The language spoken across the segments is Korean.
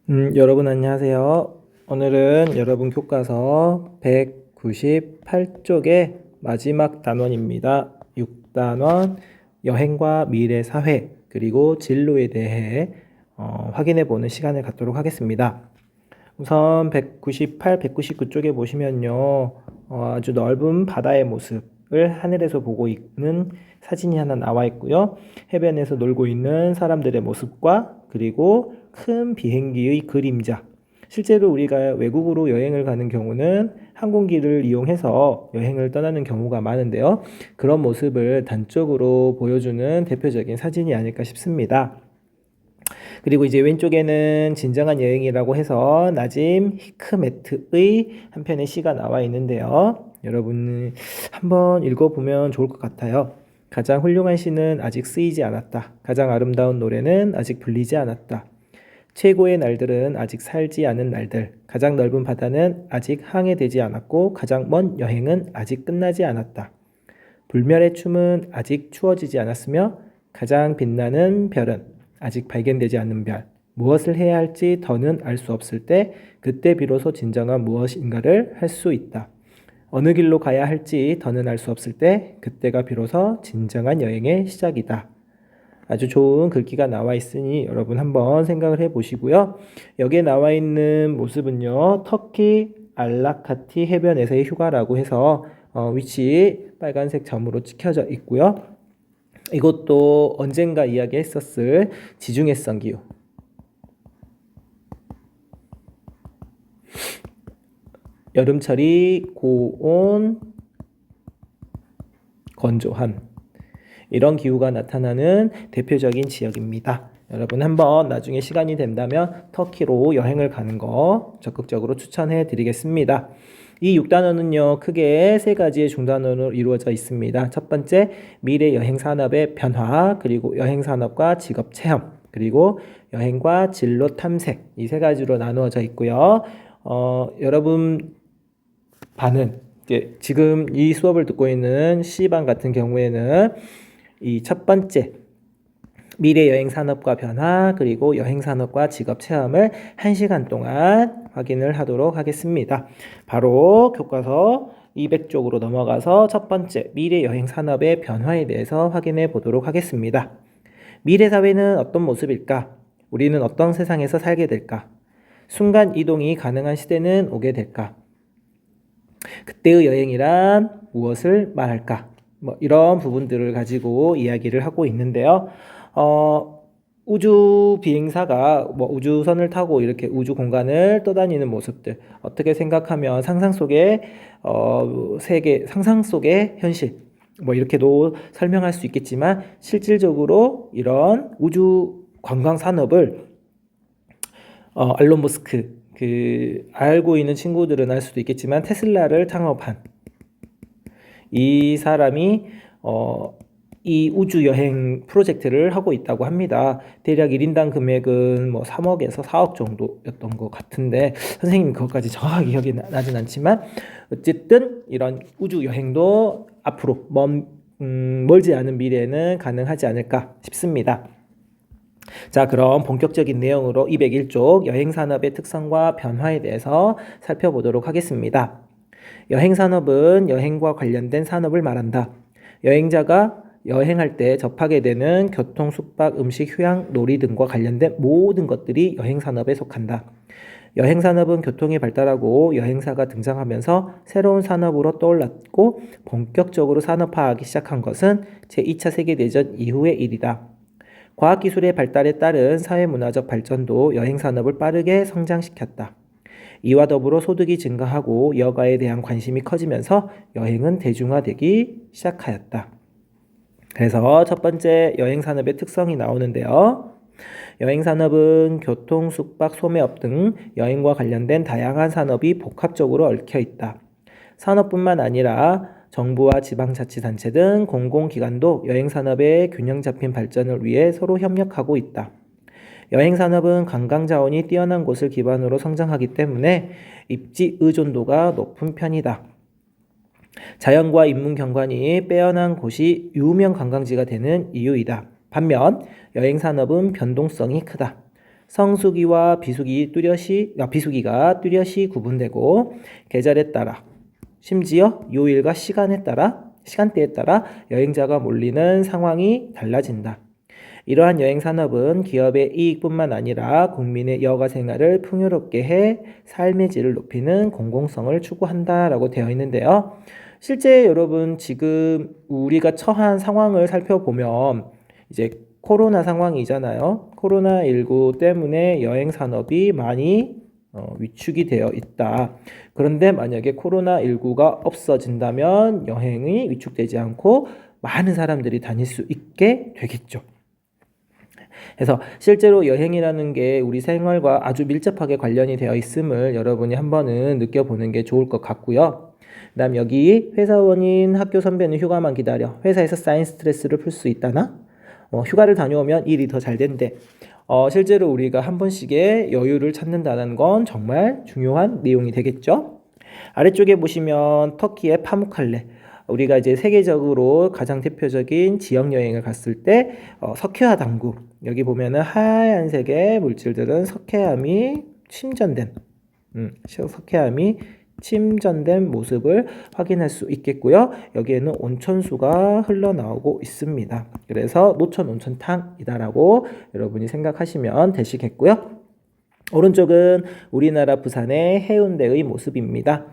여러분 안녕하세요. 오늘은 여러분 교과서 198쪽의 마지막 단원입니다. 6단원 여행과 미래 사회 그리고 진로에 대해 확인해 보는 시간을 갖도록 하겠습니다. 우선 198, 199쪽에 보시면요. 아주 넓은 바다의 모습을 하늘에서 보고 있는 사진이 하나 나와 있고요. 해변에서 놀고 있는 사람들의 모습과 그리고 큰 비행기의 그림자. 실제로 우리가 외국으로 여행을 가는 경우는 항공기를 이용해서 여행을 떠나는 경우가 많은데요. 그런 모습을 단적으로 보여주는 대표적인 사진이 아닐까 싶습니다. 그리고 이제 왼쪽에는 진정한 여행이라고 해서 나짐 히크메트의 한 편의 시가 나와 있는데요. 여러분 한번 읽어보면 좋을 것 같아요. 가장 훌륭한 시는 아직 쓰이지 않았다. 가장 아름다운 노래는 아직 불리지 않았다. 최고의 날들은 아직 살지 않은 날들. 가장 넓은 바다는 아직 항해되지 않았고 가장 먼 여행은 아직 끝나지 않았다. 불멸의 춤은 아직 추워지지 않았으며 가장 빛나는 별은 아직 발견되지 않는 별. 무엇을 해야 할지 더는 알 수 없을 때 그때 비로소 진정한 무엇인가를 할 수 있다. 어느 길로 가야 할지 더는 알 수 없을 때 그때가 비로소 진정한 여행의 시작이다. 아주 좋은 글귀가 나와 있으니 여러분 한번 생각을 해 보시고요. 여기에 나와 있는 모습은요. 터키 알라카티 해변에서의 휴가라고 해서 위치 빨간색 점으로 찍혀져 있고요. 이것도 언젠가 이야기했었을 지중해성 기후. 여름철이 고온, 건조한 이런 기후가 나타나는 대표적인 지역입니다. 여러분 한번 나중에 시간이 된다면 터키로 여행을 가는 거 적극적으로 추천해 드리겠습니다. 이 6단원은요 크게 세 가지의 중단원으로 이루어져 있습니다. 첫 번째 미래 여행 산업의 변화, 그리고 여행 산업과 직업 체험, 그리고 여행과 진로 탐색, 이 세 가지로 나누어져 있고요. 여러분 반은 지금 이 수업을 듣고 있는 C반 같은 경우에는 이 첫 번째 미래 여행 산업과 변화 그리고 여행 산업과 직업 체험을 1시간 동안 확인을 하도록 하겠습니다. 바로 교과서 200쪽으로 넘어가서 첫 번째 미래 여행 산업의 변화에 대해서 확인해 보도록 하겠습니다. 미래 사회는 어떤 모습일까? 우리는 어떤 세상에서 살게 될까? 순간 이동이 가능한 시대는 오게 될까? 그때의 여행이란 무엇을 말할까? 이런 부분들을 가지고 이야기를 하고 있는데요. 우주 비행사가 우주선을 타고 이렇게 우주 공간을 떠다니는 모습들 어떻게 생각하면 상상 속의 세계, 상상 속의 현실 이렇게도 설명할 수 있겠지만 실질적으로 이런 우주 관광 산업을 알론 머스크 알고 있는 친구들은 알 수도 있겠지만 테슬라를 창업한 이 사람이 이 우주 여행 프로젝트를 하고 있다고 합니다. 대략 1인당 금액은 3억에서 4억 정도였던 것 같은데 선생님 그것까지 정확하게 기억이 나진 않지만 어쨌든 이런 우주 여행도 앞으로 멀지 않은 미래에는 가능하지 않을까 싶습니다. 자, 그럼 본격적인 내용으로 201쪽 여행산업의 특성과 변화에 대해서 살펴보도록 하겠습니다. 여행산업은 여행과 관련된 산업을 말한다. 여행자가 여행할 때 접하게 되는 교통, 숙박, 음식, 휴양, 놀이 등과 관련된 모든 것들이 여행산업에 속한다. 여행산업은 교통이 발달하고 여행사가 등장하면서 새로운 산업으로 떠올랐고 본격적으로 산업화하기 시작한 것은 제2차 세계대전 이후의 일이다. 과학기술의 발달에 따른 사회문화적 발전도 여행산업을 빠르게 성장시켰다. 이와 더불어 소득이 증가하고 여가에 대한 관심이 커지면서 여행은 대중화되기 시작하였다. 그래서 첫 번째 여행산업의 특성이 나오는데요. 여행산업은 교통, 숙박, 소매업 등 여행과 관련된 다양한 산업이 복합적으로 얽혀 있다. 산업뿐만 아니라 정부와 지방자치단체 등 공공기관도 여행산업의 균형 잡힌 발전을 위해 서로 협력하고 있다. 여행산업은 관광자원이 뛰어난 곳을 기반으로 성장하기 때문에 입지 의존도가 높은 편이다. 자연과 인문 경관이 빼어난 곳이 유명 관광지가 되는 이유이다. 반면 여행산업은 변동성이 크다. 성수기와 비수기가 뚜렷이 구분되고 계절에 따라 심지어 요일과 시간대에 따라 여행자가 몰리는 상황이 달라진다. 이러한 여행 산업은 기업의 이익뿐만 아니라 국민의 여가 생활을 풍요롭게 해 삶의 질을 높이는 공공성을 추구한다라고 되어 있는데요. 실제 여러분 지금 우리가 처한 상황을 살펴보면 이제 코로나 상황이잖아요. 코로나19 때문에 여행 산업이 많이 위축이 되어 있다. 그런데 만약에 코로나19가 없어진다면 여행이 위축되지 않고 많은 사람들이 다닐 수 있게 되겠죠. 그래서 실제로 여행이라는 게 우리 생활과 아주 밀접하게 관련이 되어 있음을 여러분이 한번은 느껴보는 게 좋을 것 같고요. 그 다음 여기 회사원인 학교 선배는 휴가만 기다려. 회사에서 쌓인 스트레스를 풀 수 있다나? 휴가를 다녀오면 일이 더 잘 된대. 실제로 우리가 한 번씩의 여유를 찾는다는 건 정말 중요한 내용이 되겠죠. 아래쪽에 보시면 터키의 파무칼레. 우리가 이제 세계적으로 가장 대표적인 지역 여행을 갔을 때 석회화 당구, 여기 보면은 하얀색의 물질들은 석회암이 침전된 모습을 확인할 수 있겠고요. 여기에는 온천수가 흘러나오고 있습니다. 그래서 노천 온천탕이다라고 여러분이 생각하시면 되시겠고요. 오른쪽은 우리나라 부산의 해운대의 모습입니다.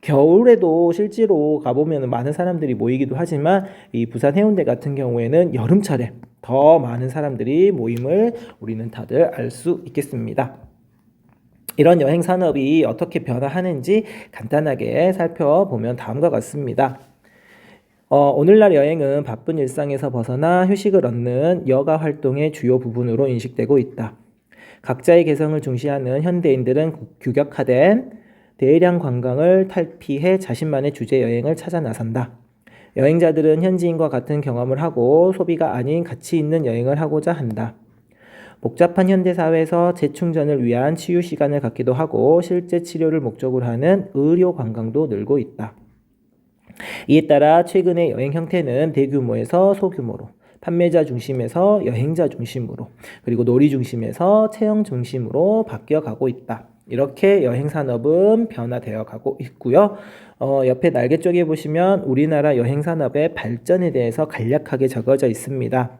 겨울에도 실제로 가보면 많은 사람들이 모이기도 하지만 이 부산 해운대 같은 경우에는 여름철에 더 많은 사람들이 모임을 우리는 다들 알 수 있겠습니다. 이런 여행 산업이 어떻게 변화하는지 간단하게 살펴보면 다음과 같습니다. 오늘날 여행은 바쁜 일상에서 벗어나 휴식을 얻는 여가 활동의 주요 부분으로 인식되고 있다. 각자의 개성을 중시하는 현대인들은 규격화된 대량 관광을 탈피해 자신만의 주제 여행을 찾아 나선다. 여행자들은 현지인과 같은 경험을 하고 소비가 아닌 가치 있는 여행을 하고자 한다. 복잡한 현대사회에서 재충전을 위한 치유 시간을 갖기도 하고 실제 치료를 목적으로 하는 의료 관광도 늘고 있다. 이에 따라 최근의 여행 형태는 대규모에서 소규모로, 판매자 중심에서 여행자 중심으로, 그리고 놀이 중심에서 체험 중심으로 바뀌어가고 있다. 이렇게 여행 산업은 변화되어 가고 있고요. 옆에 날개 쪽에 보시면 우리나라 여행 산업의 발전에 대해서 간략하게 적어져 있습니다.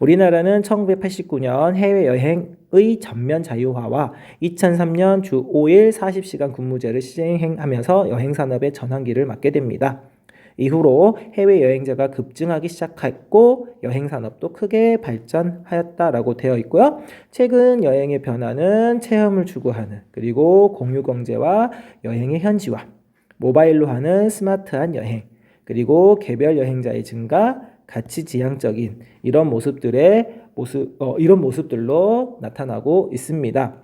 우리나라는 1989년 해외여행의 전면 자유화와 2003년 주 5일 40시간 근무제를 시행하면서 여행산업의 전환기를 맞게 됩니다. 이후로 해외여행자가 급증하기 시작했고 여행산업도 크게 발전하였다라고 되어 있고요. 최근 여행의 변화는 체험을 추구하는, 그리고 공유경제와 여행의 현지화, 모바일로 하는 스마트한 여행, 그리고 개별 여행자의 증가, 가치지향적인 이런 모습들로 나타나고 있습니다.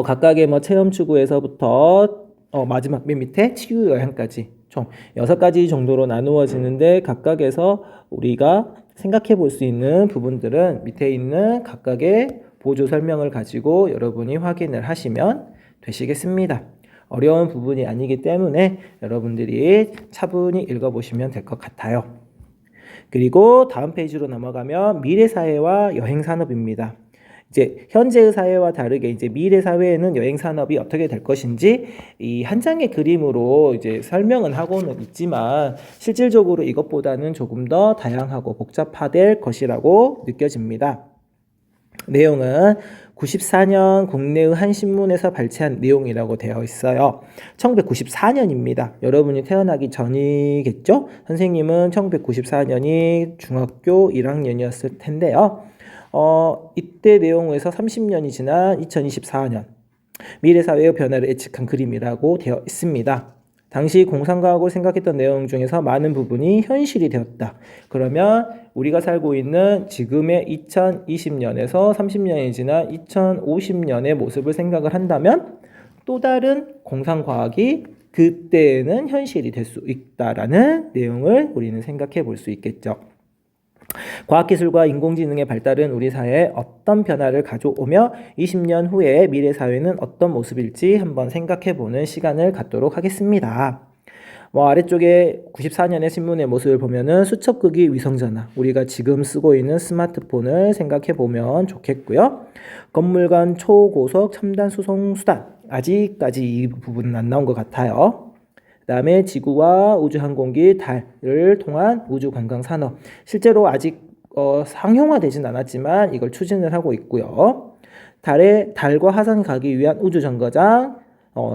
각각의 체험 추구에서부터 마지막 맨 밑에 치유 여행까지 총 6가지 정도로 나누어지는데 각각에서 우리가 생각해 볼 수 있는 부분들은 밑에 있는 각각의 보조 설명을 가지고 여러분이 확인을 하시면 되시겠습니다. 어려운 부분이 아니기 때문에 여러분들이 차분히 읽어보시면 될 것 같아요. 그리고 다음 페이지로 넘어가면 미래 사회와 여행 산업입니다. 이제 현재의 사회와 다르게 이제 미래 사회에는 여행 산업이 어떻게 될 것인지 이 한 장의 그림으로 이제 설명은 하고는 있지만 실질적으로 이것보다는 조금 더 다양하고 복잡화될 것이라고 느껴집니다. 내용은 94년 국내의 한 신문에서 발췌한 내용이라고 되어 있어요. 1994년입니다. 여러분이 태어나기 전이겠죠? 선생님은 1994년이 중학교 1학년이었을 텐데요. 이때 내용에서 30년이 지난 2024년 미래사회의 변화를 예측한 그림이라고 되어 있습니다. 당시 공상과학을 생각했던 내용 중에서 많은 부분이 현실이 되었다. 그러면 우리가 살고 있는 지금의 2020년에서 30년이 지난 2050년의 모습을 생각을 한다면 또 다른 공상과학이 그때는 현실이 될 수 있다라는 내용을 우리는 생각해 볼 수 있겠죠. 과학기술과 인공지능의 발달은 우리 사회에 어떤 변화를 가져오며 20년 후에 미래 사회는 어떤 모습일지 한번 생각해 보는 시간을 갖도록 하겠습니다. 뭐 아래쪽에 94년의 신문의 모습을 보면은 수첩극이 위성전화, 우리가 지금 쓰고 있는 스마트폰을 생각해 보면 좋겠고요. 건물간 초고속 첨단 수송 수단, 아직까지 이 부분은 안 나온 것 같아요. 그 다음에 지구와 우주항공기, 달을 통한 우주관광산업, 실제로 아직 상용화되진 않았지만 이걸 추진을 하고 있고요. 달과 화성에 가기 위한 우주정거장,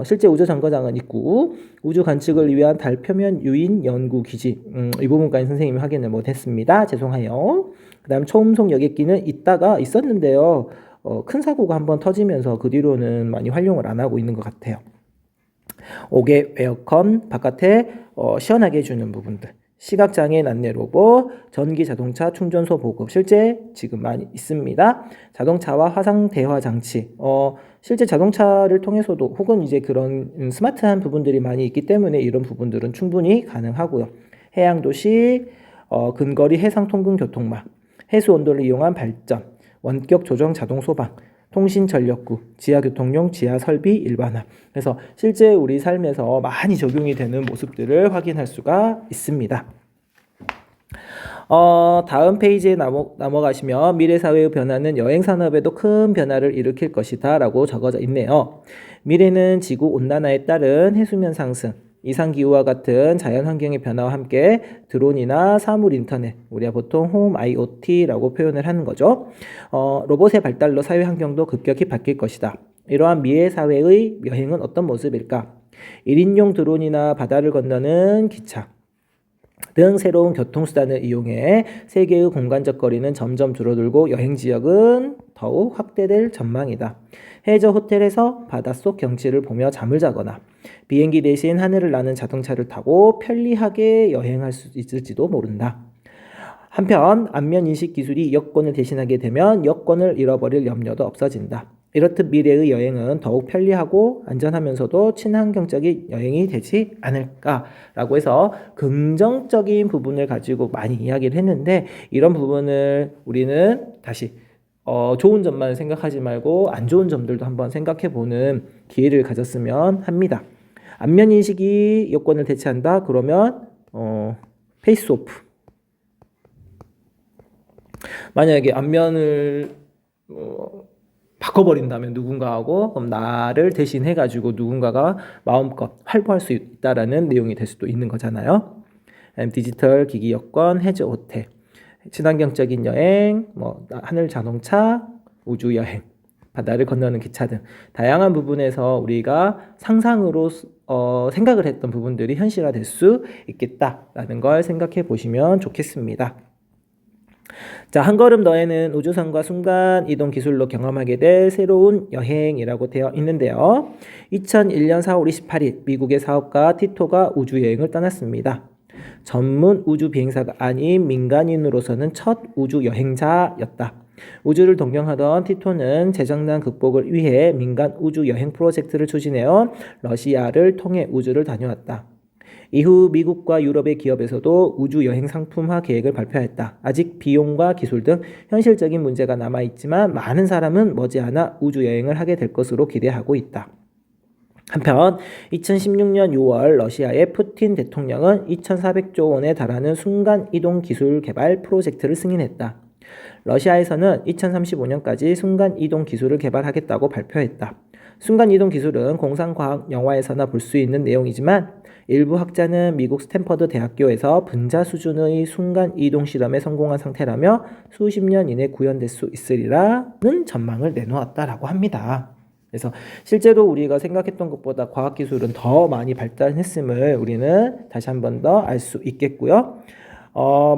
실제 우주정거장은 있고, 우주 관측을 위한 달 표면 유인 연구기지, 이 부분까지 선생님이 확인을 못했습니다. 죄송해요. 그 다음 초음속 여객기는 있었는데요. 큰 사고가 한번 터지면서 그 뒤로는 많이 활용을 안 하고 있는 것 같아요. 옥외 에어컨, 바깥에 시원하게 해주는 부분들, 시각장애인 안내 로봇, 전기 자동차 충전소 보급, 실제 지금 많이 있습니다. 자동차와 화상 대화 장치, 실제 자동차를 통해서도 혹은 이제 그런 스마트한 부분들이 많이 있기 때문에 이런 부분들은 충분히 가능하고요. 해양도시, 근거리 해상 통근 교통망, 해수 온도를 이용한 발전, 원격 조정 자동 소방, 통신 전력구, 지하교통용 지하 설비 일반화. 그래서 실제 우리 삶에서 많이 적용이 되는 모습들을 확인할 수가 있습니다. 다음 페이지에 넘어가시면 미래 사회의 변화는 여행 산업에도 큰 변화를 일으킬 것이다 라고 적어져 있네요. 미래는 지구 온난화에 따른 해수면 상승, 이상기후와 같은 자연환경의 변화와 함께 드론이나 사물 인터넷, 우리가 보통 홈 IoT라고 표현을 하는 거죠. 로봇의 발달로 사회 환경도 급격히 바뀔 것이다. 이러한 미래 사회의 여행은 어떤 모습일까? 1인용 드론이나 바다를 건너는 기차 등 새로운 교통수단을 이용해 세계의 공간적 거리는 점점 줄어들고 여행 지역은 더욱 확대될 전망이다. 해저 호텔에서 바닷속 경치를 보며 잠을 자거나 비행기 대신 하늘을 나는 자동차를 타고 편리하게 여행할 수 있을지도 모른다. 한편 안면 인식 기술이 여권을 대신하게 되면 여권을 잃어버릴 염려도 없어진다. 이렇듯 미래의 여행은 더욱 편리하고 안전하면서도 친환경적인 여행이 되지 않을까라고 해서 긍정적인 부분을 가지고 많이 이야기를 했는데, 이런 부분을 우리는 다시 좋은 점만 생각하지 말고 안 좋은 점들도 한번 생각해 보는 기회를 가졌으면 합니다. 안면 인식이 여권을 대체한다 그러면 페이스 오프, 만약에 안면을 바꿔버린다면 누군가하고, 그럼 나를 대신해가지고 누군가가 마음껏 활보할 수 있다라는 내용이 될 수도 있는 거잖아요. 디지털 기기 여권, 해저 호텔, 친환경적인 여행, 하늘 자동차, 우주 여행, 바다를 건너는 기차 등 다양한 부분에서 우리가 상상으로 생각을 했던 부분들이 현실화될 수 있겠다라는 걸 생각해 보시면 좋겠습니다. 자, 한 걸음 더에는 우주선과 순간 이동 기술로 경험하게 될 새로운 여행이라고 되어 있는데요. 2001년 4월 28일 미국의 사업가 티토가 우주여행을 떠났습니다. 전문 우주 비행사가 아닌 민간인으로서는 첫 우주 여행자였다. 우주를 동경하던 티토는 재정난 극복을 위해 민간 우주 여행 프로젝트를 추진해온 러시아를 통해 우주를 다녀왔다. 이후 미국과 유럽의 기업에서도 우주 여행 상품화 계획을 발표했다. 아직 비용과 기술 등 현실적인 문제가 남아있지만 많은 사람은 머지않아 우주 여행을 하게 될 것으로 기대하고 있다. 한편 2016년 6월 러시아의 푸틴 대통령은 2,400조 원에 달하는 순간이동 기술 개발 프로젝트를 승인했다. 러시아에서는 2035년까지 순간이동 기술을 개발하겠다고 발표했다. 순간이동 기술은 공상과학 영화에서나 볼 수 있는 내용이지만 일부 학자는 미국 스탠퍼드 대학교에서 분자 수준의 순간이동 실험에 성공한 상태라며 수십 년 이내 구현될 수 있으리라는 전망을 내놓았다라고 합니다. 그래서 실제로 우리가 생각했던 것보다 과학기술은 더 많이 발달했음을 우리는 다시 한 번 더 알 수 있겠고요.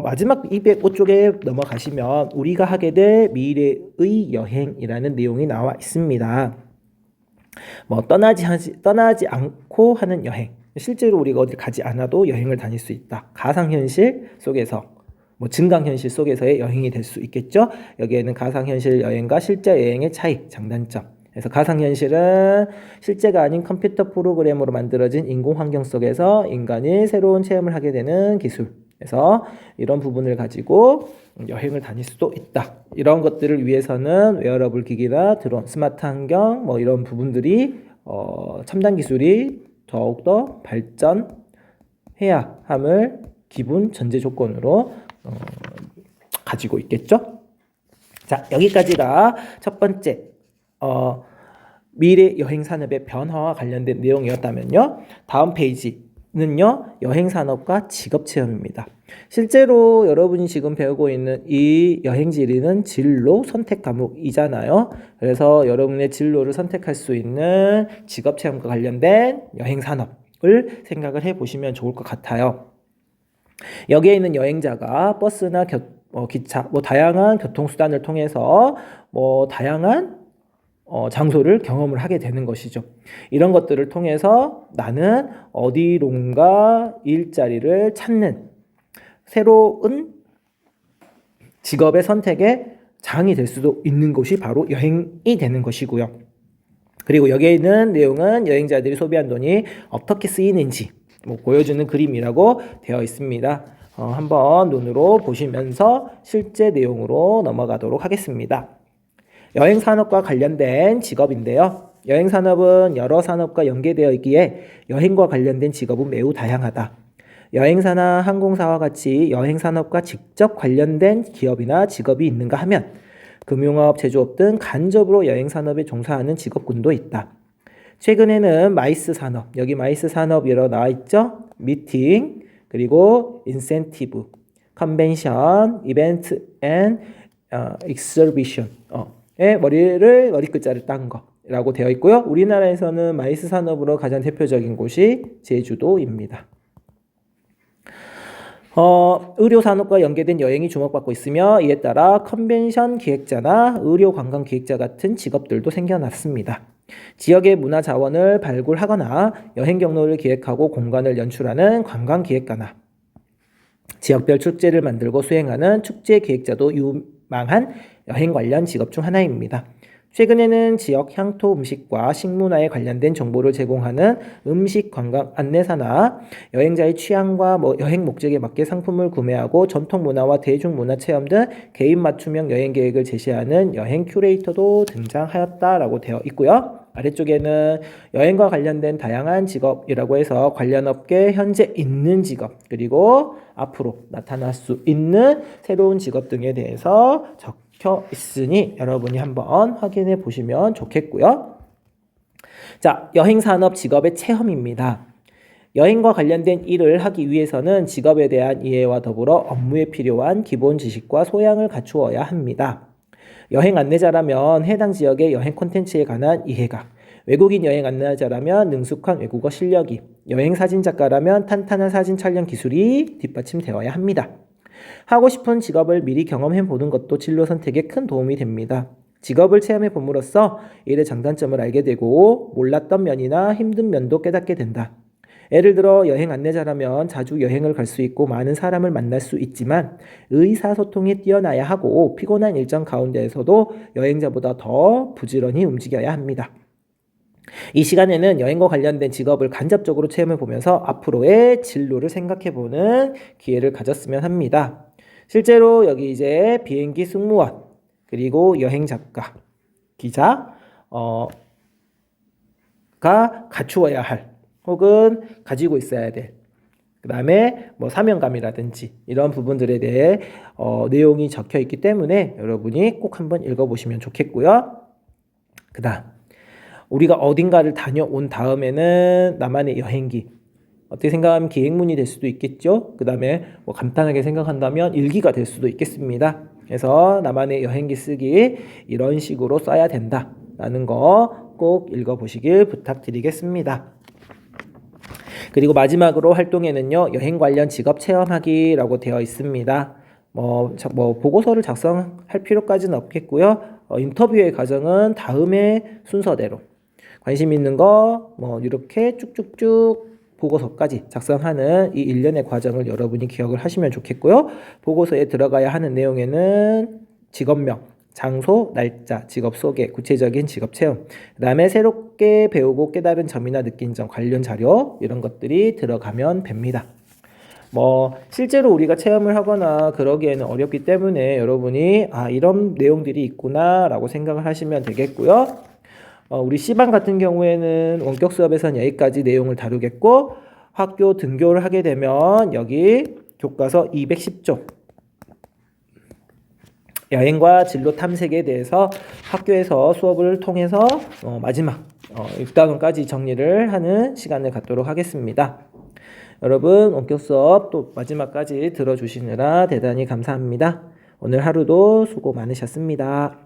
마지막 205쪽에 넘어가시면 우리가 하게 될 미래의 여행이라는 내용이 나와 있습니다. 떠나지 않고 하는 여행. 실제로 우리가 어디 가지 않아도 여행을 다닐 수 있다. 가상현실 속에서, 증강현실 속에서의 여행이 될 수 있겠죠. 여기에는 가상현실 여행과 실제 여행의 차이, 장단점. 그래서 가상현실은 실제가 아닌 컴퓨터 프로그램으로 만들어진 인공환경 속에서 인간이 새로운 체험을 하게 되는 기술. 그래서 이런 부분을 가지고 여행을 다닐 수도 있다. 이런 것들을 위해서는 웨어러블 기기나 드론, 스마트 환경 이런 부분들이 첨단 기술이 더욱더 발전해야 해야 함을 기본 전제 조건으로 가지고 있겠죠. 자, 여기까지가 첫 번째 미래 여행 산업의 변화와 관련된 내용이었다면요. 다음 페이지는요. 여행 산업과 직업 체험입니다. 실제로 여러분이 지금 배우고 있는 이 여행지리는 진로 선택 과목이잖아요. 그래서 여러분의 진로를 선택할 수 있는 직업 체험과 관련된 여행 산업을 생각을 해 보시면 좋을 것 같아요. 여기에 있는 여행자가 버스나 기차, 다양한 교통수단을 통해서 다양한 장소를 경험을 하게 되는 것이죠. 이런 것들을 통해서 나는 어디론가 일자리를 찾는 새로운 직업의 선택의 장이 될 수도 있는 것이 바로 여행이 되는 것이고요. 그리고 여기에 있는 내용은 여행자들이 소비한 돈이 어떻게 쓰이는지 보여주는 그림이라고 되어 있습니다. 한번 눈으로 보시면서 실제 내용으로 넘어가도록 하겠습니다. 여행산업과 관련된 직업인데요. 여행산업은 여러 산업과 연계되어 있기에 여행과 관련된 직업은 매우 다양하다. 여행사나 항공사와 같이 여행산업과 직접 관련된 기업이나 직업이 있는가 하면 금융업, 제조업 등 간접으로 여행산업에 종사하는 직업군도 있다. 최근에는 마이스 산업, 여기 마이스 산업 여러 나와 있죠? 미팅, 그리고 인센티브, 컨벤션, 이벤트 앤 익서비션 머리 끝자를 딴 거라고 되어 있고요. 우리나라에서는 마이스 산업으로 가장 대표적인 곳이 제주도입니다. 의료 산업과 연계된 여행이 주목받고 있으며 이에 따라 컨벤션 기획자나 의료 관광 기획자 같은 직업들도 생겨났습니다. 지역의 문화 자원을 발굴하거나 여행 경로를 기획하고 공간을 연출하는 관광 기획가나 지역별 축제를 만들고 수행하는 축제 기획자도 유망한 여행 관련 직업 중 하나입니다. 최근에는 지역 향토 음식과 식문화에 관련된 정보를 제공하는 음식 관광 안내사나 여행자의 취향과 여행 목적에 맞게 상품을 구매하고 전통 문화와 대중 문화 체험 등 개인 맞춤형 여행 계획을 제시하는 여행 큐레이터도 등장하였다라고 되어 있고요. 아래쪽에는 여행과 관련된 다양한 직업이라고 해서 관련 업계 현재 있는 직업 그리고 앞으로 나타날 수 있는 새로운 직업 등에 대해서 적혀 있으니 여러분이 한번 확인해 보시면 좋겠고요. 자, 여행산업 직업의 체험입니다. 여행과 관련된 일을 하기 위해서는 직업에 대한 이해와 더불어 업무에 필요한 기본 지식과 소양을 갖추어야 합니다. 여행 안내자라면 해당 지역의 여행 콘텐츠에 관한 이해가, 외국인 여행 안내자라면 능숙한 외국어 실력이, 여행 사진작가라면 탄탄한 사진 촬영 기술이 뒷받침되어야 합니다. 하고 싶은 직업을 미리 경험해 보는 것도 진로 선택에 큰 도움이 됩니다. 직업을 체험해 봄으로써 일의 장단점을 알게 되고 몰랐던 면이나 힘든 면도 깨닫게 된다. 예를 들어 여행 안내자라면 자주 여행을 갈 수 있고 많은 사람을 만날 수 있지만 의사소통이 뛰어나야 하고 피곤한 일정 가운데에서도 여행자보다 더 부지런히 움직여야 합니다. 이 시간에는 여행과 관련된 직업을 간접적으로 체험해 보면서 앞으로의 진로를 생각해 보는 기회를 가졌으면 합니다. 실제로 여기 이제 비행기 승무원, 그리고 여행 작가, 기자, 가 갖추어야 할 혹은 가지고 있어야 될 그 다음에 사명감이라든지 이런 부분들에 대해 내용이 적혀 있기 때문에 여러분이 꼭 한번 읽어보시면 좋겠고요. 그 다음 우리가 어딘가를 다녀온 다음에는 나만의 여행기 어떻게 생각하면 기획문이 될 수도 있겠죠. 그 다음에 간단하게 생각한다면 일기가 될 수도 있겠습니다. 그래서 나만의 여행기 쓰기 이런 식으로 써야 된다라는 거 꼭 읽어보시길 부탁드리겠습니다. 그리고 마지막으로 활동에는요, 여행 관련 직업 체험하기라고 되어 있습니다. 보고서를 작성할 필요까지는 없겠고요. 인터뷰의 과정은 다음의 순서대로 관심 있는 거 이렇게 쭉쭉쭉 보고서까지 작성하는 이 일련의 과정을 여러분이 기억을 하시면 좋겠고요. 보고서에 들어가야 하는 내용에는 직업명, 장소, 날짜, 직업 소개, 구체적인 직업 체험, 그 다음에 새롭게 배우고 깨달은 점이나 느낀 점, 관련 자료 이런 것들이 들어가면 됩니다. 실제로 우리가 체험을 하거나 그러기에는 어렵기 때문에 여러분이 이런 내용들이 있구나 라고 생각을 하시면 되겠고요. 우리 C반 같은 경우에는 원격 수업에서는 여기까지 내용을 다루겠고 학교 등교를 하게 되면 여기 교과서 210쪽 여행과 진로 탐색에 대해서 학교에서 수업을 통해서 마지막 6단원까지 정리를 하는 시간을 갖도록 하겠습니다. 여러분 원격 수업 또 마지막까지 들어주시느라 대단히 감사합니다. 오늘 하루도 수고 많으셨습니다.